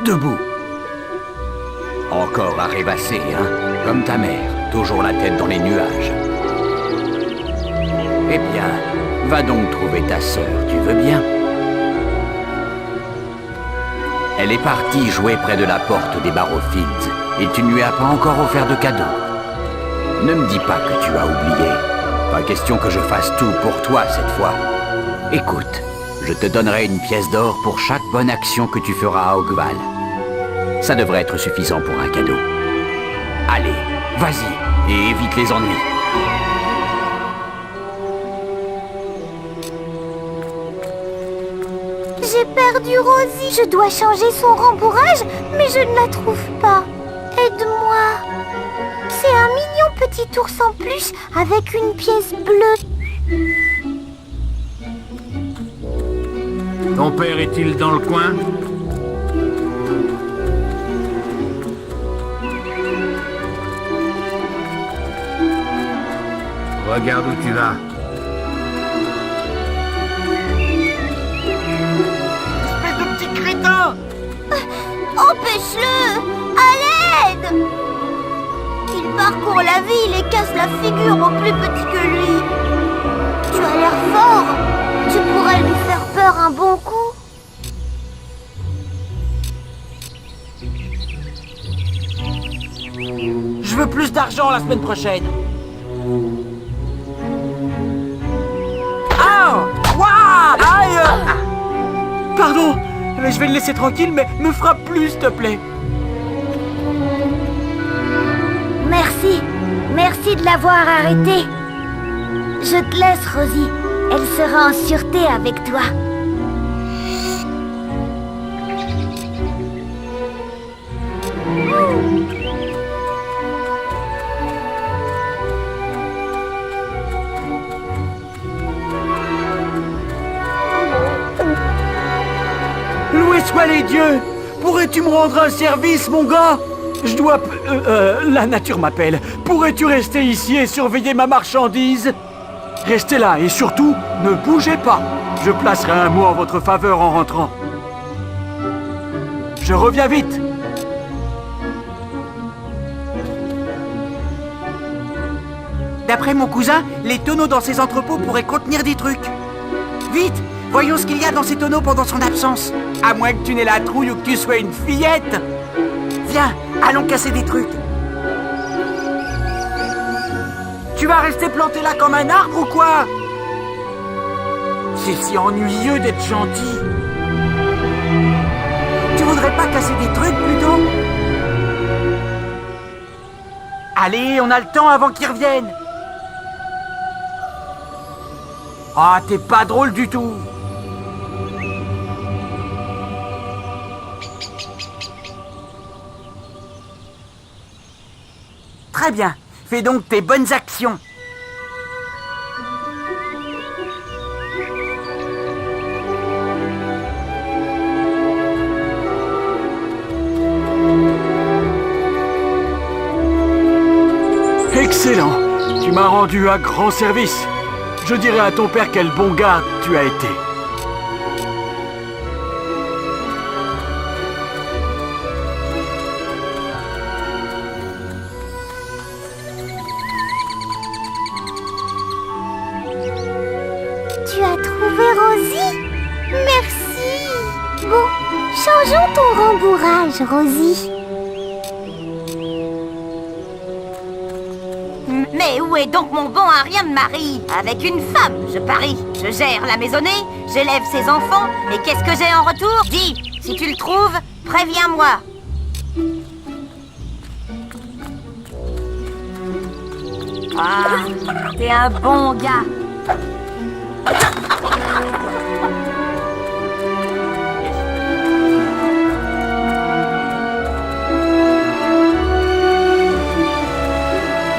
debout. Encore à rêvasser, hein? Comme ta mère, toujours la tête dans les nuages. Eh bien, va donc trouver ta sœur, tu veux bien? Elle est partie jouer près de la porte des Barrowfields, et tu ne lui as pas encore offert de cadeau. Ne me dis pas que tu as oublié. Pas question que je fasse tout pour toi cette fois. Écoute, je te donnerai une pièce d'or pour chaque bonne action que tu feras à Oakvale. Ça devrait être suffisant pour un cadeau. Allez, vas-y, et évite les ennuis. J'ai perdu Rosie. Je dois changer son rembourrage, mais je ne la trouve pas. Aide-moi. C'est un mignon petit ours en plus avec une pièce bleue. Ton père est-il dans le coin? Regarde où tu vas. Espèce de petit crétin! Empêche-le! À l'aide! Il parcourt la ville et casse la figure aux plus petits que lui. Tu as l'air fort. Tu pourrais lui faire peur un bon coup. Je veux plus d'argent la semaine prochaine. Ah! Ouah! Aïe! Pardon, mais je vais le laisser tranquille, mais me frappe plus, s'il te plaît. Merci. Merci de l'avoir arrêté. Je te laisse, Rosie. Elle sera en sûreté avec toi. Loué soient les dieux! Pourrais-tu me rendre un service, mon gars? Je dois... la nature m'appelle. Pourrais-tu rester ici et surveiller ma marchandise? Restez là et surtout, ne bougez pas. Je placerai un mot en votre faveur en rentrant. Je reviens vite. D'après mon cousin, les tonneaux dans ces entrepôts pourraient contenir des trucs. Vite, voyons ce qu'il y a dans ces tonneaux pendant son absence. À moins que tu n'aies la trouille ou que tu sois une fillette. Viens, allons casser des trucs. Tu vas rester planté là comme un arbre ou quoi? C'est si ennuyeux d'être gentil. Tu voudrais pas casser des trucs plutôt? Allez, on a le temps avant qu'ils reviennent. Ah, t'es pas drôle du tout. Très bien. Fais donc tes bonnes actions. Excellent. Tu m'as rendu un grand service. Je dirai à ton père quel bon garde tu as été. Tu as trouvé Rosie? Merci. Bon, changeons ton rembourrage, Rosie. Mais où est donc mon bon Ariam de mari? Avec une femme, je parie. Je gère la maisonnée, j'élève ses enfants, et qu'est-ce que j'ai en retour? Dis, si tu le trouves, préviens-moi. Ah, t'es un bon gars.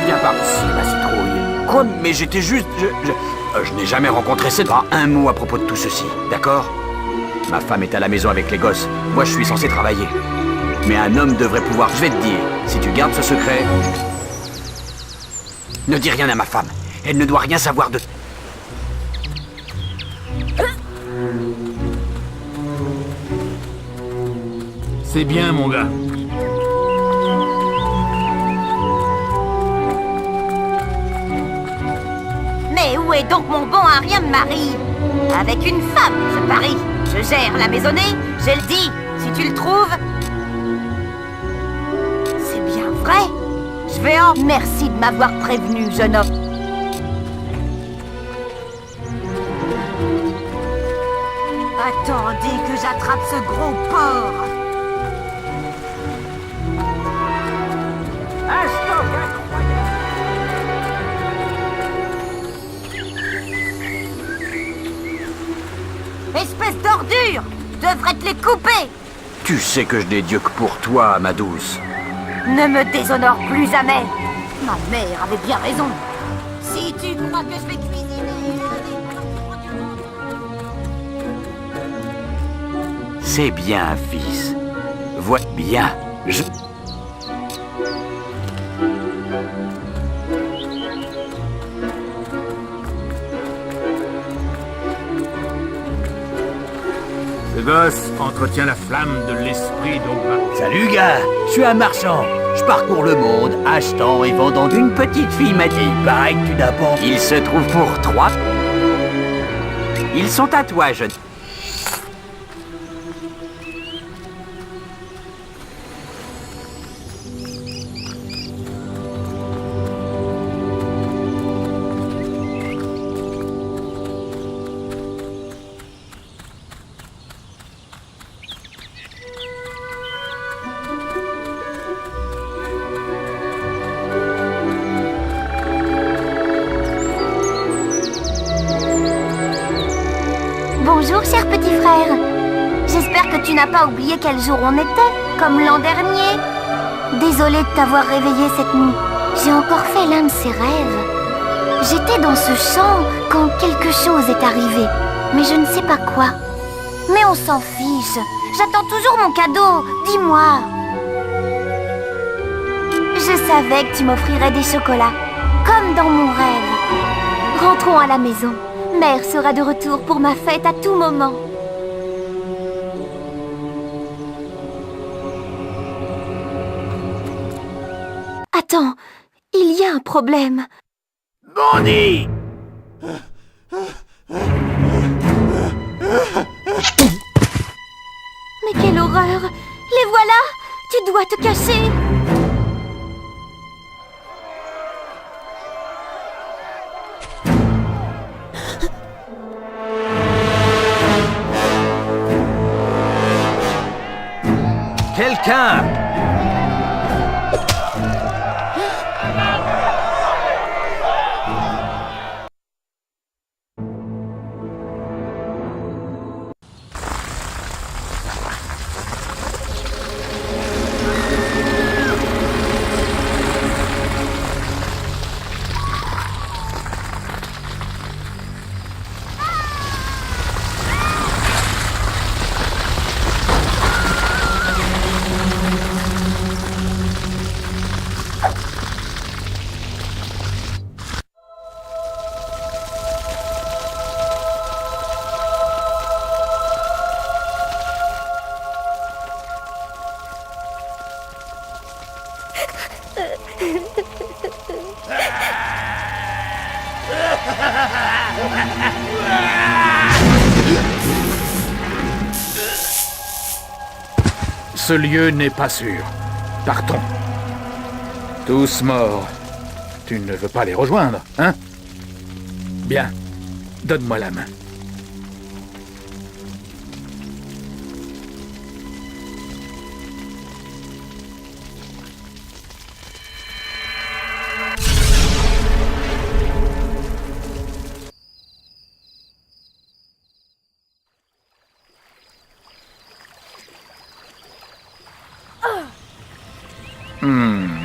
Viens par ici, ma citrouille. Quoi? Mais j'étais juste... Je n'ai jamais rencontré cette... Pas un mot à propos de tout ceci, d'accord? Ma femme est à la maison avec les gosses. Moi, je suis censé travailler. Mais un homme devrait pouvoir... Je vais te dire, si tu gardes ce secret... Ne dis rien à ma femme. Elle ne doit rien savoir de... C'est bien, mon gars. Mais où est donc mon bon Ariam Marie? Avec une femme, je parie. Je gère la maisonnée, je le dis. Si tu le trouves... C'est bien vrai. Je vais en... Merci de m'avoir prévenu, jeune homme. Attendez que j'attrape ce gros porc. Espèce d'ordure! Je devrais te les couper! Tu sais que je n'ai Dieu que pour toi, ma douce. Ne me déshonore plus jamais! Ma mère avait bien raison. Si tu crois que je vais cuisiner... C'est bien, fils. Vois bien, je... Ce gosse entretient la flamme de l'esprit d'Ogva. Salut gars, je suis un marchand. Je parcours le monde, achetant et vendant. Une petite fille m'a dit. Il paraît que tu n'as pas... Il se trouve pour 3. Ils sont à toi, jeune. Bonjour, cher petit frère. J'espère que tu n'as pas oublié quel jour on était, comme l'an dernier. Désolée de t'avoir réveillé cette nuit. J'ai encore fait l'un de ces rêves. J'étais dans ce champ quand quelque chose est arrivé, mais je ne sais pas quoi. Mais on s'en fiche. J'attends toujours mon cadeau. Dis-moi. Je savais que tu m'offrirais des chocolats, comme dans mon rêve. Rentrons à la maison. Mère sera de retour pour ma fête à tout moment. Attends, il y a un problème. Bandit! Mais quelle horreur! Les voilà! Tu dois te cacher! Quelqu'un! Ce lieu n'est pas sûr. Partons. Tous morts. Tu ne veux pas les rejoindre, hein? Bien. Donne-moi la main.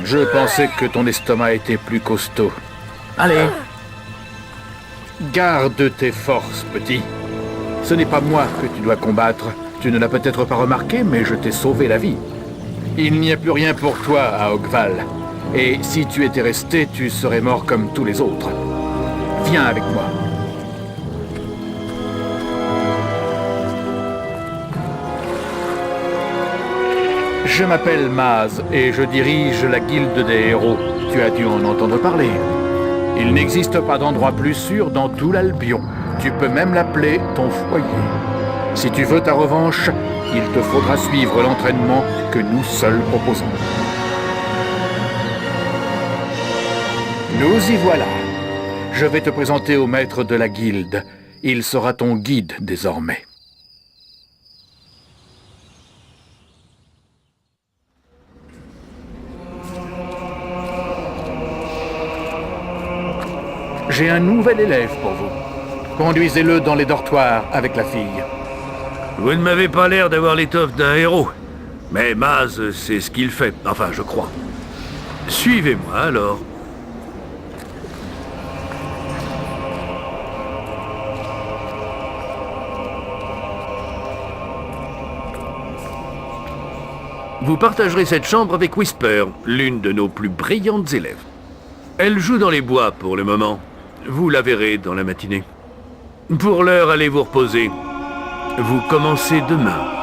Je pensais que ton estomac était plus costaud. Allez. Garde tes forces, petit. Ce n'est pas moi que tu dois combattre. Tu ne l'as peut-être pas remarqué, mais je t'ai sauvé la vie. Il n'y a plus rien pour toi à Ogval. Et si tu étais resté, tu serais mort comme tous les autres. Viens avec moi. Je m'appelle Maz et je dirige la guilde des héros. Tu as dû en entendre parler. Il n'existe pas d'endroit plus sûr dans tout l'Albion. Tu peux même l'appeler ton foyer. Si tu veux ta revanche, il te faudra suivre l'entraînement que nous seuls proposons. Nous y voilà. Je vais te présenter au maître de la guilde. Il sera ton guide désormais. J'ai un nouvel élève pour vous. Conduisez-le dans les dortoirs avec la fille. Vous ne m'avez pas l'air d'avoir l'étoffe d'un héros. Mais Maz, c'est ce qu'il fait. Enfin, je crois. Suivez-moi, alors. Vous partagerez cette chambre avec Whisper, l'une de nos plus brillantes élèves. Elle joue dans les bois pour le moment. Vous la verrez dans la matinée. Pour l'heure, allez vous reposer. Vous commencez demain.